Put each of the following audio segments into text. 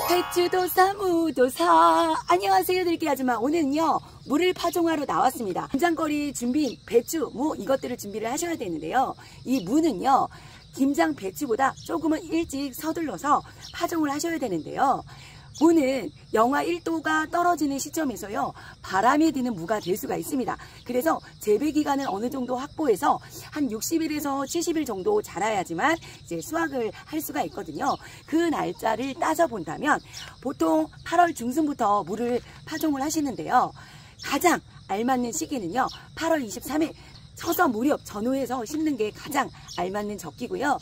배추도사 무도사 안녕하세요 들기 아줌마. 오늘은요 물을 파종하러 나왔습니다. 김장거리 준비 배추 무 이것들을 준비를 하셔야 되는데요. 이 무는요 김장 배추보다 조금은 일찍 서둘러서 파종을 하셔야 되는데요. 무는 영하 1도가 떨어지는 시점에서요 바람이 드는 무가 될 수가 있습니다. 그래서 재배 기간을 어느 정도 확보해서 한 60일에서 70일 정도 자라야지만 이제 수확을 할 수가 있거든요. 그 날짜를 따져 본다면 보통 8월 중순부터 무를 파종을 하시는데요. 가장 알맞는 시기는요 8월 23일 처서 무렵 전후해서 심는 게 가장 알맞는 적기고요.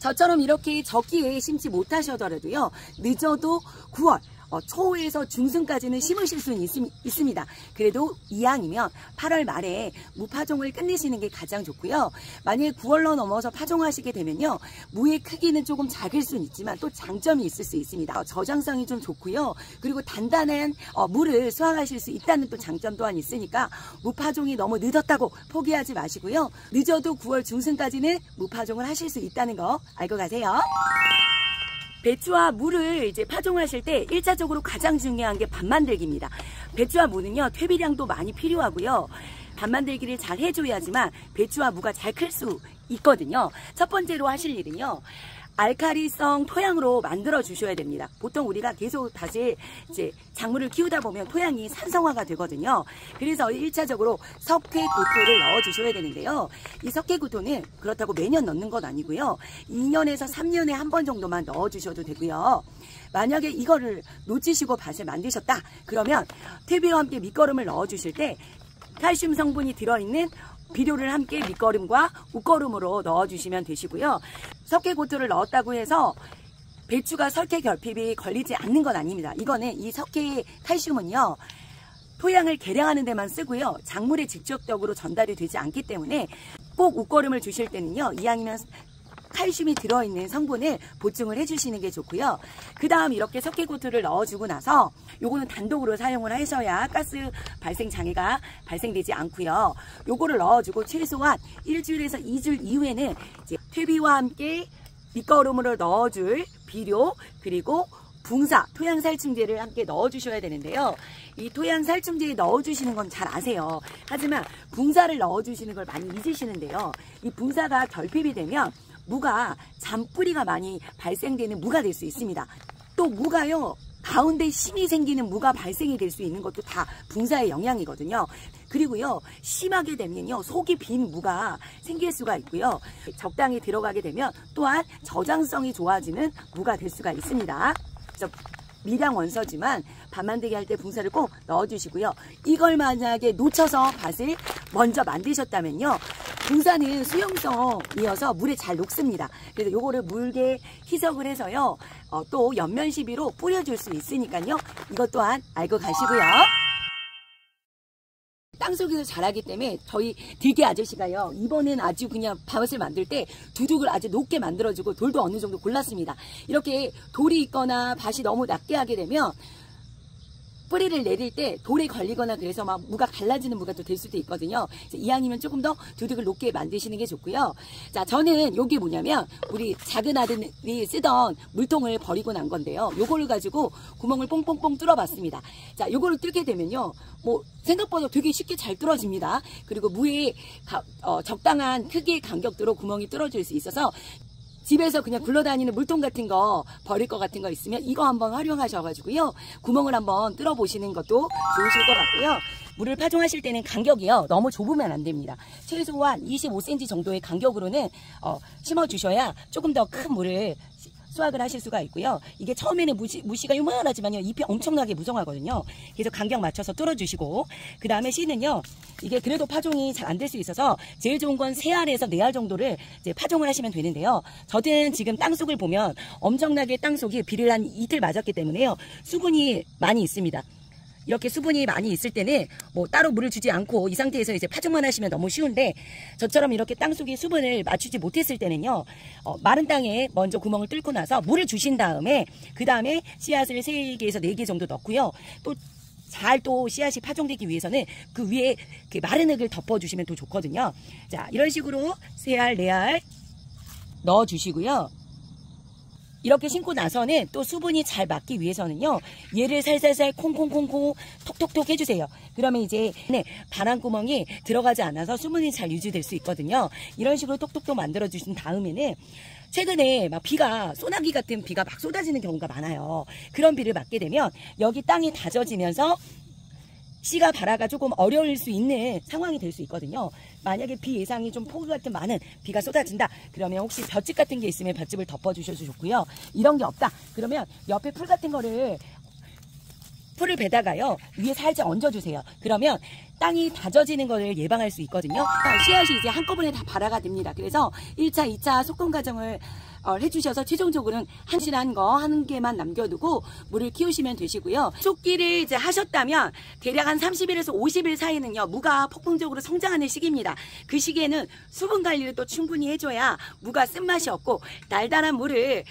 저처럼 이렇게 적기에 심지 못하셔더라도요 늦어도 9월 초에서 중순까지는 심으실 수는 있습니다. 그래도 이왕이면 8월 말에 무파종을 끝내시는 게 가장 좋고요. 만약에 9월로 넘어서 파종하시게 되면요 무의 크기는 조금 작을 수는 있지만 또 장점이 있을 수 있습니다. 저장성이 좀 좋고요. 그리고 단단한 무를 수확하실 수 있다는 또 장점 또한 있으니까 무파종이 너무 늦었다고 포기하지 마시고요. 늦어도 9월 중순까지는 무파종을 하실 수 있다는 거 알고 가세요. 배추와 무를 이제 파종하실 때 1차적으로 가장 중요한 게 밭 만들기입니다. 배추와 무는요 퇴비량도 많이 필요하고요. 밭 만들기를 잘 해줘야지만 배추와 무가 잘 클 수 있거든요. 첫 번째로 하실 일은요 알칼리성 토양으로 만들어 주셔야 됩니다. 보통 우리가 계속 다시 이제 작물을 키우다 보면 토양이 산성화가 되거든요. 그래서 1차적으로 석회구토를 넣어 주셔야 되는데요. 이 석회구토는 그렇다고 매년 넣는 건 아니고요. 2년에서 3년에 한 번 정도만 넣어 주셔도 되고요. 만약에 이거를 놓치시고 밭을 만드셨다 그러면 퇴비와 함께 밑거름을 넣어 주실 때 칼슘 성분이 들어있는 비료를 함께 밑거름과 웃거름으로 넣어주시면 되시고요. 석회고토를 넣었다고 해서 배추가 석회 결핍이 걸리지 않는 건 아닙니다. 이거는 이 석회 칼슘은요 토양을 개량하는 데만 쓰고요. 작물에 직접적으로 전달이 되지 않기 때문에 꼭 웃거름을 주실 때는요 이왕이면 칼슘이 들어있는 성분을 보충을 해주시는 게 좋고요. 그 다음 이렇게 석회고토를 넣어주고 나서 요거는 단독으로 사용을 하셔야 가스 발생 장애가 발생되지 않고요. 요거를 넣어주고 최소한 1주일에서 2주일 이후에는 이제 퇴비와 함께 밑거름으로 넣어줄 비료 그리고 붕사, 토양살충제를 함께 넣어주셔야 되는데요. 이 토양살충제에 넣어주시는 건 잘 아세요. 하지만 붕사를 넣어주시는 걸 많이 잊으시는데요. 이 붕사가 결핍이 되면 무가 잔뿌리가 많이 발생되는 무가 될 수 있습니다. 또 무가요 가운데 심이 생기는 무가 발생이 될 수 있는 것도 다 붕사의 영향이거든요. 그리고요 심하게 되면요 속이 빈 무가 생길 수가 있고요. 적당히 들어가게 되면 또한 저장성이 좋아지는 무가 될 수가 있습니다. 그래서 미량 원서지만 밭 만들기 할 때 붕사를 꼭 넣어주시고요. 이걸 만약에 놓쳐서 밭을 먼저 만드셨다면요 붕사는 수용성이어서 물에 잘 녹습니다. 그래서 요거를 물게 희석을 해서요 또 옆면 시비로 뿌려줄 수 있으니까요 이것 또한 알고 가시고요. 땅속에서 자라기 때문에 저희 들개 아저씨가요 이번엔 아주 그냥 밭을 만들 때 두둑을 아주 높게 만들어주고 돌도 어느 정도 골랐습니다. 이렇게 돌이 있거나 밭이 너무 낮게 하게 되면 뿌리를 내릴 때 돌에 걸리거나 그래서 막 무가 갈라지는 무가 또 될 수도 있거든요. 이왕이면 조금 더 두둑을 높게 만드시는 게 좋고요. 자, 저는 요게 뭐냐면 우리 작은 아들이 쓰던 물통을 버리고 난 건데요. 요거를 가지고 구멍을 뽕뽕뽕 뚫어봤습니다. 자, 요거를 뚫게 되면요. 뭐 생각보다 되게 쉽게 잘 뚫어집니다. 그리고 무에 적당한 크기의 간격도로 구멍이 뚫어질 수 있어서 집에서 그냥 굴러다니는 물통 같은 거 버릴 것 같은 거 있으면 이거 한번 활용하셔가지고요 구멍을 한번 뚫어 보시는 것도 좋으실 것 같고요. 물을 파종하실 때는 간격이요 너무 좁으면 안 됩니다. 최소한 25cm 정도의 간격으로는 심어 주셔야 조금 더 큰 물을 수확을 하실 수가 있고요. 이게 처음에는 무씨가 요만하지만요 잎이 엄청나게 무성하거든요. 그래서 간격 맞춰서 뚫어주시고 그 다음에 씨는요 이게 그래도 파종이 잘 안 될 수 있어서 제일 좋은 건 3알에서 4알 정도를 이제 파종을 하시면 되는데요. 저는 지금 땅속을 보면 엄청나게 땅속이 비를 한 이틀 맞았기 때문에요 수분이 많이 있습니다. 이렇게 수분이 많이 있을 때는 뭐 따로 물을 주지 않고 이 상태에서 이제 파종만 하시면 너무 쉬운데 저처럼 이렇게 땅속에 수분을 맞추지 못했을 때는요 마른 땅에 먼저 구멍을 뚫고 나서 물을 주신 다음에 그 다음에 씨앗을 3개에서 4개 정도 넣고요 또 잘 또 씨앗이 파종되기 위해서는 그 위에 그 마른 흙을 덮어주시면 더 좋거든요. 자, 이런 식으로 3알, 4알 넣어주시고요. 이렇게 심고 나서는 또 수분이 잘 맞기 위해서는요, 얘를 살살살 콩콩콩콩 톡톡톡 해주세요. 그러면 이제 바람구멍이 들어가지 않아서 수분이 잘 유지될 수 있거든요. 이런 식으로 톡톡톡 만들어 주신 다음에는 최근에 막 비가, 소나기 같은 비가 막 쏟아지는 경우가 많아요. 그런 비를 맞게 되면 여기 땅이 다져지면서 씨가 발화가 조금 어려울 수 있는 상황이 될 수 있거든요. 만약에 비 예상이 좀 폭우 같은 많은 비가 쏟아진다 그러면 혹시 볏짚 같은 게 있으면 볏짚을 덮어 주셔도 좋고요. 이런 게 없다 그러면 옆에 풀 같은 거를, 풀을 베다가요 위에 살짝 얹어주세요. 그러면 땅이 다져지는 것을 예방할 수 있거든요. 씨앗이 이제 한꺼번에 다 발화가 됩니다. 그래서 1차, 2차 소금 과정을 해주셔서 최종적으로는 한실한 거 한 개만 남겨두고 물을 키우시면 되시고요. 쫓기를 이제 하셨다면 대략 한 30일에서 50일 사이는요, 무가 폭풍적으로 성장하는 시기입니다. 그 시기에는 수분 관리를 또 충분히 해줘야 무가 쓴맛이 없고 달달한 물을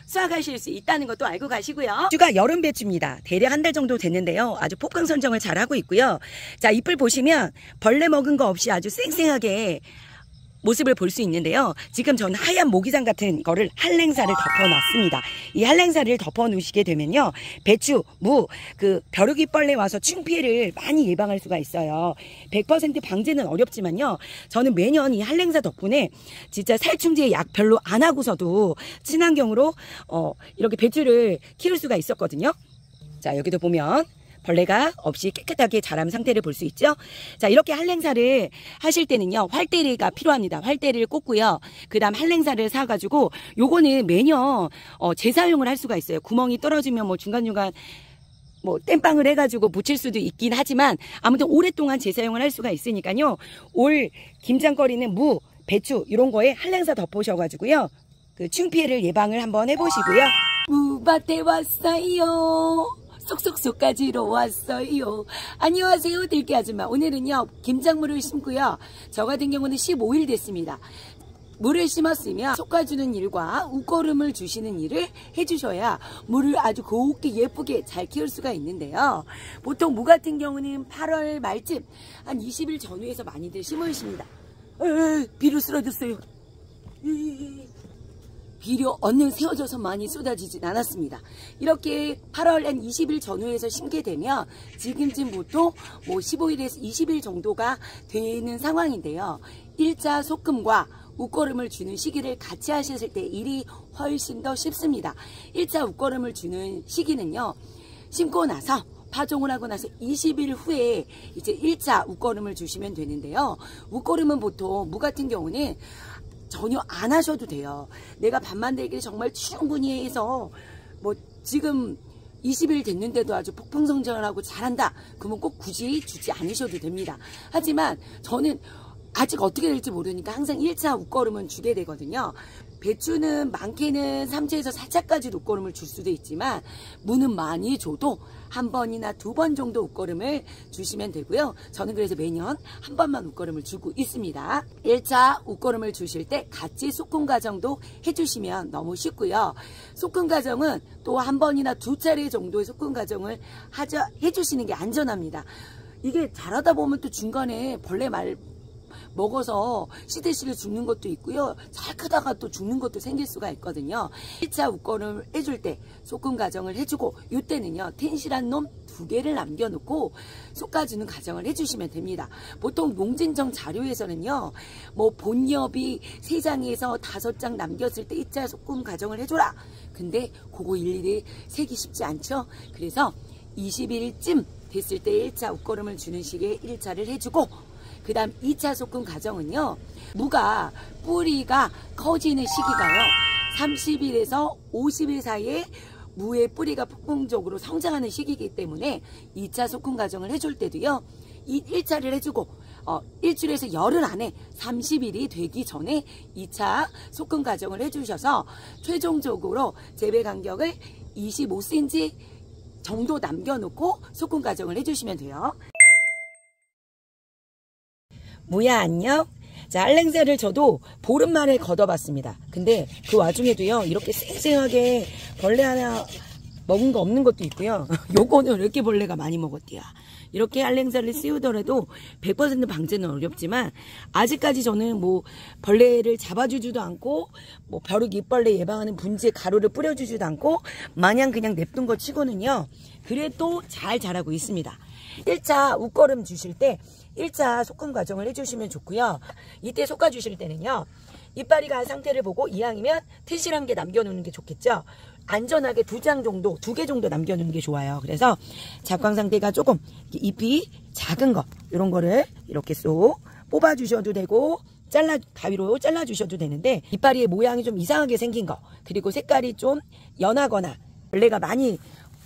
수확하실 수 있다는 것도 알고 가시고요. 배추가 여름 배추입니다. 대략 한 달 정도 됐는데요. 아주 폭강 선정을 잘하고 있고요. 자, 잎을 보시면 벌레 먹은 거 없이 아주 쌩쌩하게 모습을 볼 수 있는데요. 지금 저는 하얀 모기장 같은 거를 한랭사를 덮어놨습니다. 이 한랭사를 덮어놓으시게 되면요, 배추, 무, 그 벼룩이 벌레 와서 충피해를 많이 예방할 수가 있어요. 100% 방제는 어렵지만요, 저는 매년 이 한랭사 덕분에 진짜 살충제 약 별로 안 하고서도 친환경으로 이렇게 배추를 키울 수가 있었거든요. 자, 여기도 보면 벌레가 없이 깨끗하게 자란 상태를 볼 수 있죠. 자, 이렇게 한랭사를 하실 때는요, 활대리가 필요합니다. 활대리를 꽂고요. 그 다음 한랭사를 사가지고 요거는 매년 재사용을 할 수가 있어요. 구멍이 떨어지면 뭐 중간중간 뭐 땜빵을 해가지고 묻힐 수도 있긴 하지만 아무튼 오랫동안 재사용을 할 수가 있으니까요, 올 김장거리는 무, 배추 이런 거에 한랭사 덮으셔가지고요, 그 충피해를 예방을 한번 해보시고요. 무밭에 왔어요. 쏙쏙쏙 가지러 왔어요. 안녕하세요, 들깨 아줌마. 오늘은요, 김장물을 심고요. 저 같은 경우는 15일 됐습니다. 물을 심었으면 솎아주는 일과 웃거름을 주시는 일을 해주셔야 물을 아주 곱게 예쁘게 잘 키울 수가 있는데요. 보통 무 같은 경우는 8월 말쯤 한 20일 전후에서 많이들 심으십니다. 비로 쓰러졌어요. 비료 얼른 세워져서 많이 쏟아지진 않았습니다. 이렇게 8월 한 20일 전후에서 심게 되면 지금쯤부터 뭐 15일에서 20일 정도가 되는 상황인데요. 1차 소금과 웃거름을 주는 시기를 같이 하셨을 때 일이 훨씬 더 쉽습니다. 1차 웃거름을 주는 시기는요, 심고 나서 파종을 하고 나서 20일 후에 이제 1차 웃거름을 주시면 되는데요. 웃거름은 보통 무 같은 경우는 전혀 안 하셔도 돼요. 내가 밥 만들기를 정말 충분히 해서 뭐 지금 20일 됐는데도 아주 폭풍성장을 하고 잘한다, 그러면 꼭 굳이 주지 않으셔도 됩니다. 하지만 저는 아직 어떻게 될지 모르니까 항상 1차 웃거름은 주게 되거든요. 배추는 많게는 3차에서 4차까지 웃거름을 줄 수도 있지만 무는 많이 줘도 한 번이나 2번 정도 웃거름을 주시면 되고요. 저는 그래서 매년 한 번만 웃거름을 주고 있습니다. 1차 웃거름을 주실 때 같이 소금 과정도 해주시면 너무 쉽고요. 소금 과정은 또 한 번이나 2차례 정도의 소금 과정을 해주시는 게 안전합니다. 이게 자라다 보면 또 중간에 벌레 먹어서 시들시들 죽는 것도 있고요. 잘 크다가 또 죽는 것도 생길 수가 있거든요. 1차 웃거름을 해줄 때 소금 과정을 해주고, 이때는요 텐실한 놈 2개를 남겨놓고 솎아주는 과정을 해주시면 됩니다. 보통 농진청 자료에서는요, 뭐 본엽이 3장에서 5장 남겼을 때 1차 소금 과정을 해줘라. 근데 그거 일일이 세기 쉽지 않죠. 그래서 20일쯤 됐을 때 1차 웃거름을 주는 시기에 1차를 해주고, 그 다음 2차 소금 과정은요, 무가 뿌리가 커지는 시기가요 30일에서 50일 사이에 무의 뿌리가 폭풍적으로 성장하는 시기이기 때문에 2차 소금 과정을 해줄 때도요, 1차를 해주고 일주일에서 열흘 안에 30일이 되기 전에 2차 소금 과정을 해주셔서 최종적으로 재배 간격을 25cm 정도 남겨놓고 소금 과정을 해주시면 돼요. 무야 안녕. 자, 한랭사를 저도 보름 만에 걷어봤습니다. 근데 그 와중에도요, 이렇게 쌩쌩하게 벌레 하나 먹은 거 없는 것도 있고요. 요거는 왜 이렇게 벌레가 많이 먹었대요. 이렇게 알랭살을 씌우더라도 100% 방제는 어렵지만 아직까지 저는 뭐 벌레를 잡아주지도 않고 뭐 벼룩 잎벌레 예방하는 분재 가루를 뿌려주지도 않고 마냥 그냥 냅둔 거 치고는요. 그래도 잘 자라고 있습니다. 1차 웃거름 주실 때 1차 속금 과정을 해주시면 좋고요. 이때 솎아주실 때는요. 이빨이 간 상태를 보고 이왕이면 튼실한 게 남겨놓는 게 좋겠죠. 안전하게 2장 정도, 2개 정도 남겨놓는 게 좋아요. 그래서 작황 상태가 조금 잎이 작은 거 이런 거를 이렇게 쏙 뽑아주셔도 되고 가위로 잘라주셔도 되는데 이빨의 모양이 좀 이상하게 생긴 거 그리고 색깔이 좀 연하거나 벌레가 많이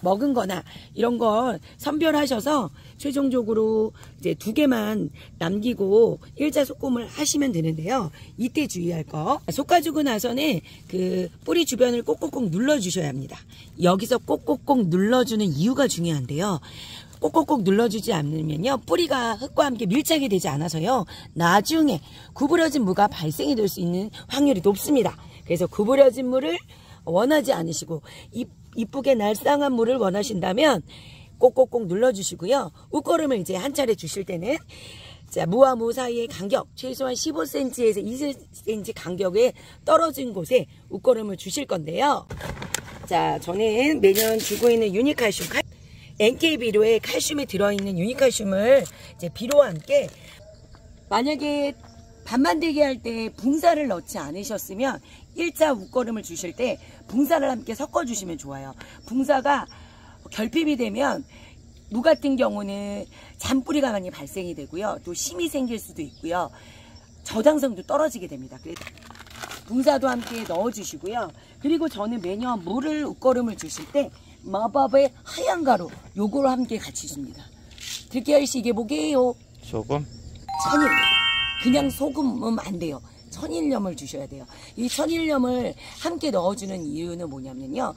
먹은 거나 이런 걸 선별하셔서 최종적으로 이제 2개만 남기고 1차 속금을 하시면 되는데요. 이때 주의할 거 솎아주고 나서는 그 뿌리 주변을 꼭꼭꼭 눌러주셔야 합니다. 여기서 꼭꼭꼭 눌러주는 이유가 중요한데요. 꼭꼭꼭 눌러주지 않으면요. 뿌리가 흙과 함께 밀착이 되지 않아서요. 나중에 구부러진 무가 발생이 될 수 있는 확률이 높습니다. 그래서 구부러진 무를 원하지 않으시고 이쁘게 날쌍한 물을 원하신다면 꼭꼭꼭 눌러주시고요. 웃거름을 이제 한 차례 주실 때는 자, 무와 무 사이의 간격 최소한 15cm에서 20cm 간격에 떨어진 곳에 웃거름을 주실 건데요. 자, 저는 매년 주고 있는 유니칼슘 NK 비료에 칼슘이 들어있는 유니칼슘을 이제 비료와 함께 만약에 밥 만들기 할 때 붕사를 넣지 않으셨으면 1차 웃거름을 주실 때 붕사를 함께 섞어주시면 좋아요. 붕사가 결핍이 되면 무 같은 경우는 잔뿌리가 많이 발생이 되고요. 또 심이 생길 수도 있고요. 저장성도 떨어지게 됩니다. 그래서 붕사도 함께 넣어주시고요. 그리고 저는 매년 무를 웃거름을 주실 때 마법의 하얀 가루 요거를 함께 같이 줍니다. 들깨알씨 이게 뭐게요? 소금? 천일염. 그냥 소금은 안 돼요. 천일염을 주셔야 돼요. 이 천일염을 함께 넣어주는 이유는 뭐냐면요.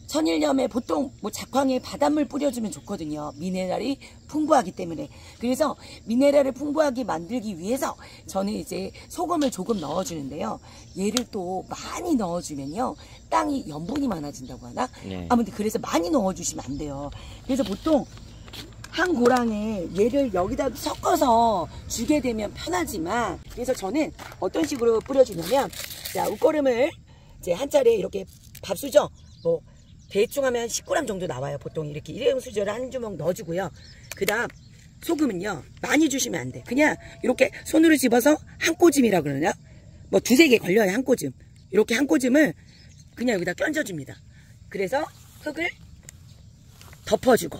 천일염에 보통 뭐 작황에 바닷물 뿌려주면 좋거든요. 미네랄이 풍부하기 때문에. 그래서 미네랄을 풍부하게 만들기 위해서 저는 이제 소금을 조금 넣어주는데요. 얘를 또 많이 넣어주면요. 땅이 염분이 많아진다고 하나? 네. 아무튼 그래서 많이 넣어주시면 안 돼요. 그래서 보통 한 고랑에 얘를 여기다 섞어서 주게 되면 편하지만 그래서 저는 어떤 식으로 뿌려주냐면 자 웃거름을 이제 한 차례 이렇게 밥수저 뭐 대충 하면 한 10g 정도 나와요. 보통 이렇게 일회용 수저를 한 주먹 넣어주고요. 그 다음 소금은요 많이 주시면 안 돼. 그냥 이렇게 손으로 집어서 한 꼬집이라 그러냐 뭐 2-3개 걸려요. 한 꼬집 이렇게 한 꼬집을 그냥 여기다 껴줘줍니다. 그래서 흙을 덮어주고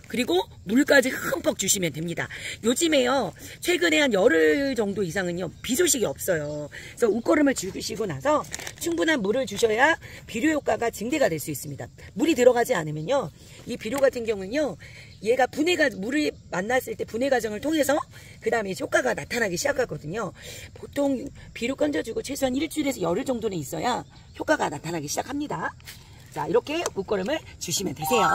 그리고 물까지 흠뻑 주시면 됩니다. 요즘에요 최근에 한 열흘 정도 이상은요 비 소식이 없어요. 그래서 웃거름을 주시고 나서 충분한 물을 주셔야 비료 효과가 증대가 될 수 있습니다. 물이 들어가지 않으면요 이 비료 같은 경우는요 얘가 물을 만났을 때 분해 과정을 통해서 그 다음에 효과가 나타나기 시작하거든요. 보통 비료 건져주고 최소한 일주일에서 열흘 정도는 있어야 효과가 나타나기 시작합니다. 자 이렇게 웃거름을 주시면 되세요.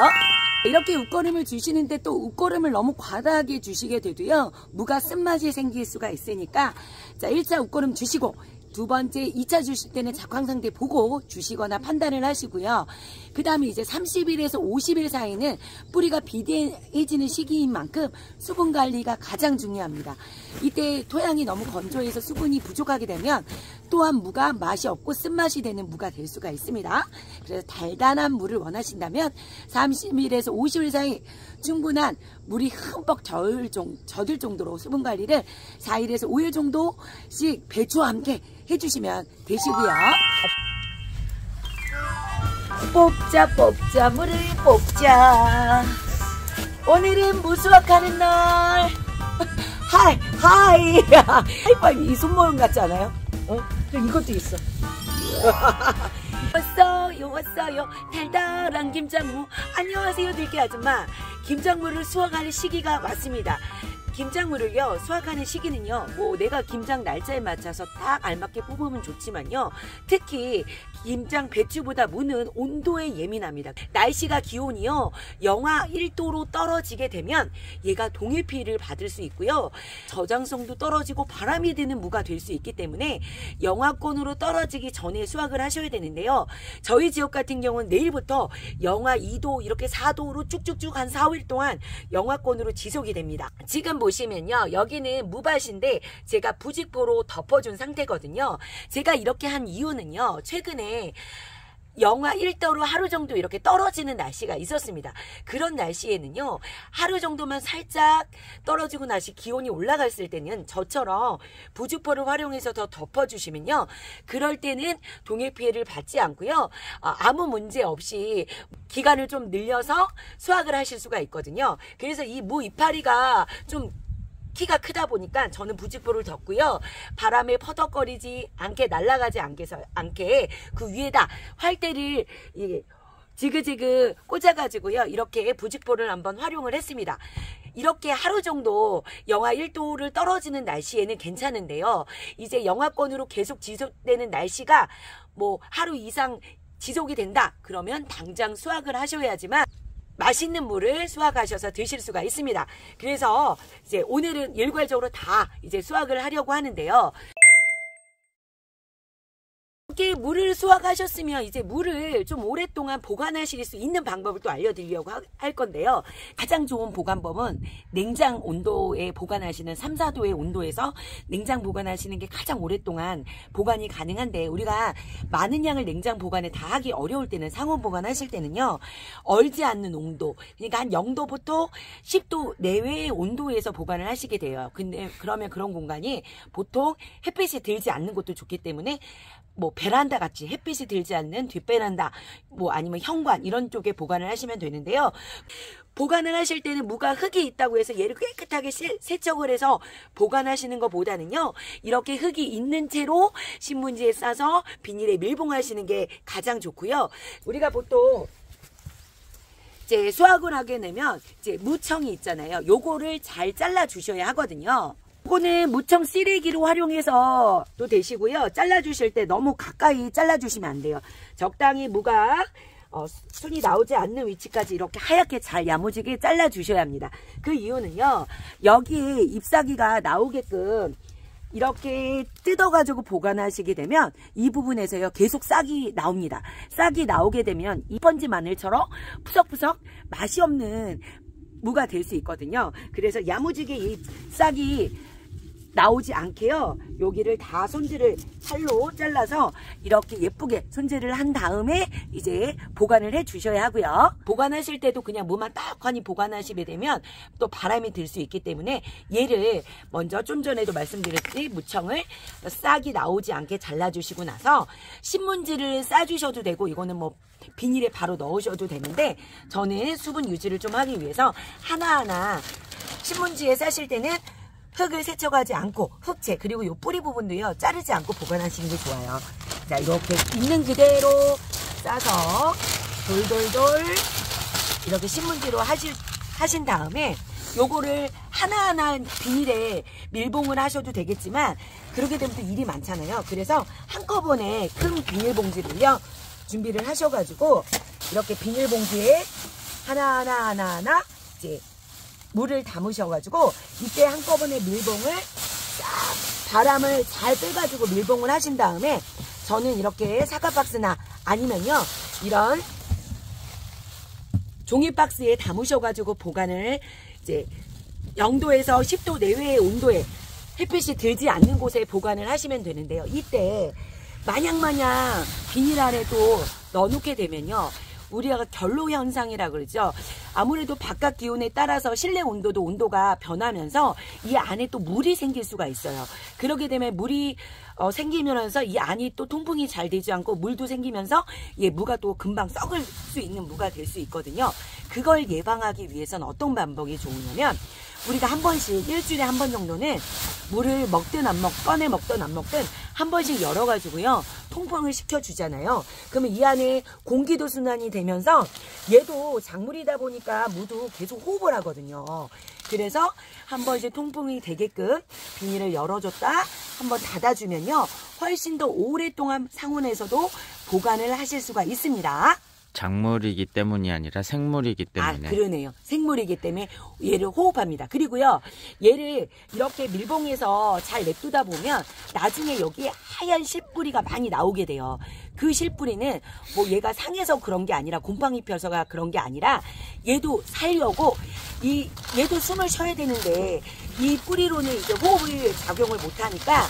이렇게 웃거름을 주시는데 또 웃거름을 너무 과다하게 주시게 돼도요 무가 쓴맛이 생길 수가 있으니까 자 1차 웃거름 주시고 2번째 2차 주실 때는 작황 상태 보고 주시거나 판단을 하시고요. 그 다음에 이제 30일에서 50일 사이는 뿌리가 비대해지는 시기인 만큼 수분 관리가 가장 중요합니다. 이때 토양이 너무 건조해서 수분이 부족하게 되면 또한 무가 맛이 없고 쓴맛이 되는 무가 될 수가 있습니다. 그래서 달달한 무를 원하신다면 30일에서 50일 사이 충분한 물이 흠뻑 젖을 정도로 수분 관리를 4일에서 5일 정도씩 배추와 함께 해주시면 되시고요. 뽑자 물을 뽑자. 오늘은 무수확하는 날. 하이 하이파이브 이 손모형 같지 않아요? 이것도 있어. 왔어요 달달한 김장무. 안녕하세요 들깨 아줌마. 김장무를 수확할 시기가 왔습니다. 김장물을요 수확하는 시기는요 뭐 내가 김장 날짜에 맞춰서 딱 알맞게 뽑으면 좋지만요, 특히 김장 배추보다 무는 온도에 예민합니다. 날씨가 기온이요 영하 1도로 떨어지게 되면 얘가 동해 피해를 받을 수 있고요, 저장성도 떨어지고 바람이 드는 무가 될 수 있기 때문에 영하권으로 떨어지기 전에 수확을 하셔야 되는데요, 저희 지역 같은 경우는 내일부터 영하 2도 이렇게 4도로 쭉쭉쭉 한 4, 5일 동안 영하권으로 지속이 됩니다. 지금 보시면요 여기는 무밭인데 제가 부직포로 덮어준 상태거든요. 제가 이렇게 한 이유는요, 최근에 영하 1도로 하루 정도 이렇게 떨어지는 날씨가 있었습니다. 그런 날씨에는요 하루 정도만 살짝 떨어지고 나시 기온이 올라갔을 때는 저처럼 부직포를 활용해서 더 덮어주시면요, 그럴 때는 동해 피해를 받지 않고요 아무 문제 없이 기간을 좀 늘려서 수확을 하실 수가 있거든요. 그래서 이 무 이파리가 좀 키가 크다 보니까 저는 부직포를 덮고요, 바람에 퍼덕거리지 않게 날아가지 않게 그 위에다 활대를 지그지그 꽂아가지고요 이렇게 부직포를 한번 활용을 했습니다. 이렇게 하루 정도 영하 1도를 떨어지는 날씨에는 괜찮은데요, 이제 영하권으로 계속 지속되는 날씨가 뭐 하루 이상 지속이 된다 그러면 당장 수확을 하셔야지만 맛있는 무를 수확하셔서 드실 수가 있습니다. 그래서 이제 오늘은 일괄적으로 다 이제 수확을 하려고 하는데요. 이렇게 무를 수확하셨으면 이제 무를 좀 오랫동안 보관하실 수 있는 방법을 또 알려드리려고 할 건데요. 가장 좋은 보관법은 냉장 온도에 보관하시는 3, 4도의 온도에서 냉장 보관하시는 게 가장 오랫동안 보관이 가능한데, 우리가 많은 양을 냉장 보관에 다 하기 어려울 때는 상온 보관하실 때는요 얼지 않는 온도, 그러니까 한 0도부터 10도 내외의 온도에서 보관을 하시게 돼요. 근데 그러면 그런 공간이 보통 햇빛이 들지 않는 곳도 좋기 때문에 뭐 베란다 같이 햇빛이 들지 않는 뒷베란다 뭐 아니면 현관 이런 쪽에 보관을 하시면 되는데요, 보관을 하실 때는 무가 흙이 있다고 해서 얘를 깨끗하게 세척을 해서 보관하시는 것보다는요 이렇게 흙이 있는 채로 신문지에 싸서 비닐에 밀봉하시는 게 가장 좋고요. 우리가 보통 이제 수확을 하게 되면 이제 무청이 있잖아요, 요거를 잘 잘라 주셔야 하거든요. 이거는 무청 쓰레기로 활용해서 또 되시고요, 잘라주실 때 너무 가까이 잘라주시면 안 돼요. 적당히 무가 순이 나오지 않는 위치까지 이렇게 하얗게 잘 야무지게 잘라주셔야 합니다. 그 이유는요, 여기 잎사귀가 나오게끔 이렇게 뜯어가지고 보관하시게 되면 이 부분에서요 계속 싹이 나옵니다. 싹이 나오게 되면 이번지 마늘처럼 푸석푸석 맛이 없는 무가 될 수 있거든요. 그래서 야무지게 이 싹이 나오지 않게요 여기를 다 손질을 칼로 잘라서 이렇게 예쁘게 손질을 한 다음에 이제 보관을 해 주셔야 하고요. 보관하실 때도 그냥 무만 딱하니 보관하시게 되면 또 바람이 들 수 있기 때문에 얘를 먼저 좀 전에도 말씀드렸듯이 무청을 싹이 나오지 않게 잘라주시고 나서 신문지를 싸주셔도 되고, 이거는 뭐 비닐에 바로 넣으셔도 되는데 저는 수분 유지를 좀 하기 위해서 하나하나 신문지에 싸실 때는 흙을 세척하지 않고 흙채 그리고 요 뿌리 부분도요 자르지 않고 보관하시는 게 좋아요. 자, 이렇게 있는 그대로 싸서 돌돌돌 이렇게 신문지로 하신 다음에 요거를 하나하나 비닐에 밀봉을 하셔도 되겠지만 그렇게 되면 또 일이 많잖아요. 그래서 한꺼번에 큰 비닐봉지를요 준비를 하셔가지고 이렇게 비닐봉지에 하나하나 이제 물을 담으셔가지고 이때 한꺼번에 밀봉을 싹 바람을 잘 빼가지고 밀봉을 하신 다음에 저는 이렇게 사과박스나 아니면요 이런 종이박스에 담으셔가지고 보관을 이제 0도에서 10도 내외의 온도에 햇빛이 들지 않는 곳에 보관을 하시면 되는데요. 이때 마냥 비닐 안에도 넣어놓게 되면요 우리가 결로 현상이라 그러죠. 아무래도 바깥 기온에 따라서 실내 온도가 변하면서 이 안에 또 물이 생길 수가 있어요. 그렇게 되면 물이 생기면서 이 안이 또 통풍이 잘 되지 않고 물도 생기면서 무가 또 금방 썩을 수 있는 무가 될 수 있거든요. 그걸 예방하기 위해서는 어떤 방법이 좋으냐면 우리가 한 번씩 일주일에 한 번 정도는 물을 먹든 안 먹든 꺼내 먹든 안 먹든 한 번씩 열어가지고요 통풍을 시켜주잖아요. 그러면 이 안에 공기도 순환이 되면서 얘도 작물이다 보니까 무도 계속 호흡을 하거든요. 그래서 한 번씩 통풍이 되게끔 비닐을 열어줬다 한번 닫아주면요 훨씬 더 오랫동안 상온에서도 보관을 하실 수가 있습니다. 작물이기 때문이 아니라 생물이기 때문에. 아, 그러네요. 생물이기 때문에 얘를 호흡합니다. 그리고요, 얘를 이렇게 밀봉해서 잘 냅두다 보면 나중에 여기에 하얀 실뿌리가 많이 나오게 돼요. 그 실뿌리는 뭐 얘가 상해서 그런 게 아니라 곰팡이 펴서가 그런 게 아니라 얘도 살려고 얘도 숨을 쉬어야 되는데 이 뿌리로는 이제 호흡을 작용을 못 하니까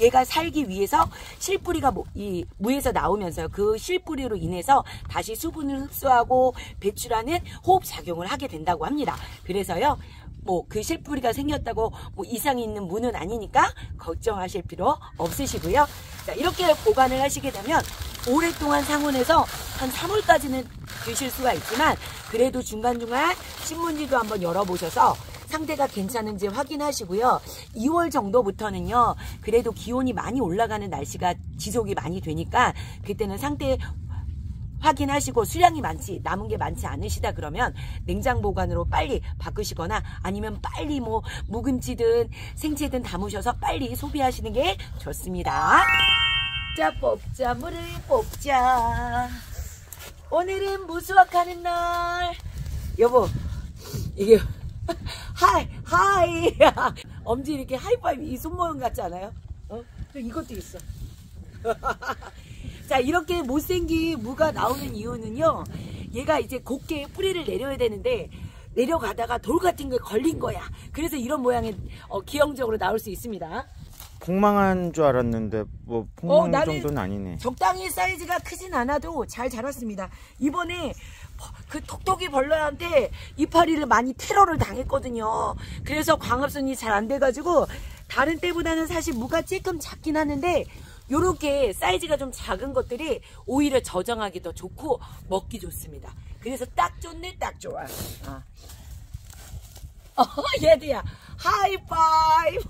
얘가 살기 위해서 실뿌리가 이 무에서 나오면서 그 실뿌리로 인해서 다시 수분을 흡수하고 배출하는 호흡 작용을 하게 된다고 합니다. 그래서요, 뭐 그 실뿌리가 생겼다고 뭐 이상이 있는 무는 아니니까 걱정하실 필요 없으시고요. 자, 이렇게 보관을 하시게 되면 오랫동안 상온에서 한 3월까지는 드실 수가 있지만 그래도 중간중간 신문지도 한번 열어보셔서 상태가 괜찮은지 확인하시고요. 2월 정도부터는요. 그래도 기온이 많이 올라가는 날씨가 지속이 많이 되니까 그때는 상태 확인하시고 수량이 남은 게 많지 않으시다 그러면 냉장 보관으로 빨리 바꾸시거나 아니면 빨리 뭐 묵은지든 생채든 담으셔서 빨리 소비하시는 게 좋습니다. 자, 뽑자. 물을 뽑자. 오늘은 무수확하는 날. 여보, 이게 하이 엄지 이렇게 하이파이브 이 손모양 같지 않아요? 이것도 있어. 자, 이렇게 못생긴 무가 나오는 이유는요, 얘가 이제 곱게 뿌리를 내려야 되는데 내려가다가 돌 같은 게 걸린 거야. 그래서 이런 모양의 기형적으로 나올 수 있습니다. 폭망한 줄 알았는데 뭐 폭망 정도는 아니네. 적당히 사이즈가 크진 않아도 잘 자랐습니다. 이번에 그 톡톡이 벌레한테 이파리를 많이 테러를 당했거든요. 그래서 광합성이 잘 안 돼가지고 다른 때보다는 사실 무가 조금 작긴 하는데 요렇게 사이즈가 좀 작은 것들이 오히려 저장하기 더 좋고 먹기 좋습니다. 그래서 딱 좋네, 딱 좋아. 얘들야 하이파이브.